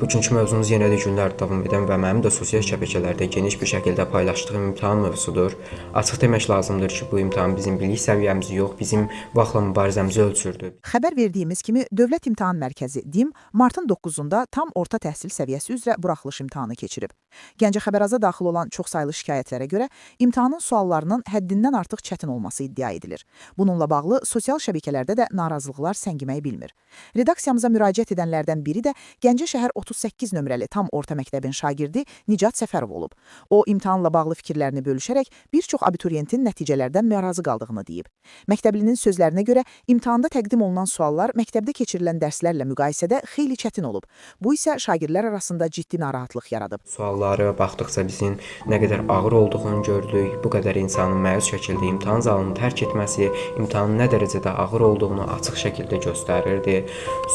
Bugünkü mövzumuz yenə də günlər davam edən və mənim də sosial şəbəkələrdə geniş bir şəkildə paylaşdığım imtahan mövzusudur. Açıq demək lazımdır ki, bu imtahan bizim bilik səviyyəmizi yox, bizim vaxtla mübarizəmizi ölçürdü. Xəbər verdiyimiz kimi Dövlət İmtahan Mərkəzi DİM martın 9-da tam orta təhsil səviyyəsi üzrə buraxılış imtahanı keçirib. Gəncə Xəbəraza daxil olan çoxsaylı şikayətlərə görə imtahanın suallarının həddindən artıq çətin olması iddia edilir. Bununla bağlı sosial şəbəkələrdə də narazılıqlar səngiməyi bilmir. Redaksiyamıza müraciət edənlərdən biri də Gəncə şəhər 38 nömrəli tam orta məktəbin şagirdi Nicat Səfərov olub. O, imtahanla bağlı fikirlərini bölüşərək bir çox abituriyentin nəticələrdən narazı qaldığını deyib. Məktəblinin sözlərinə görə imtahanda təqdim olunan suallar məktəbdə keçirilən dərslərlə müqayisədə xeyli çətin olub. Bu isə şagirdlər arasında ciddi narahatlıq yaradıb. Suallara baxdıqca bizim nə qədər ağır olduğunu gördük. Bu qədər insanın məyus şəkildə imtahan zalını tərk etməsi imtahanın nə dərəcədə ağır olduğunu açıq şəkildə göstərirdi.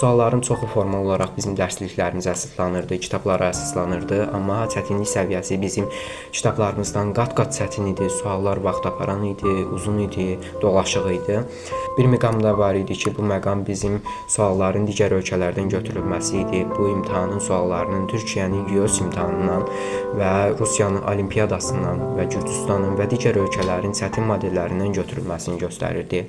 Sualların çoxu formal olaraq bizim dərsliklərimizə əsaslanırdı, kitablara əsaslanırdı, amma çətinlik səviyyəsi bizim kitablarımızdan qat-qat çətin idi. Suallar vaxt aparan idi, uzun idi, dolaşıq idi. Bir məqam da var idi ki, bu məqam bizim sualların digər ölkələrdən götürülməsi idi. Bu imtahanın suallarının Türkiyənin YÖS imtahanından və Rusiyanın olimpiyadasından və Gürcüstanın və digər ölkələrin çətin modellərindən götürülməsini göstərirdi.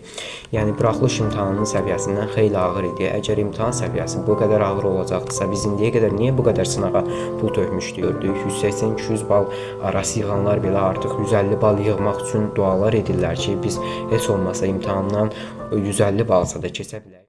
Yəni buraxılış imtahanının səviyyəsindən xeyli ağır idi. Əgər imtahan səviyyəsi bu qədər ağır olacaqdısa, biz indiyə qədər niyə bu qədər sınağa pul tökmüşdük? 180-200 bal arası yığanlar belə artıq 150 bal yığmaq üçün dualar edirlər ki, biz heç olmasa imtahandan 150 balsa da keçə bilək.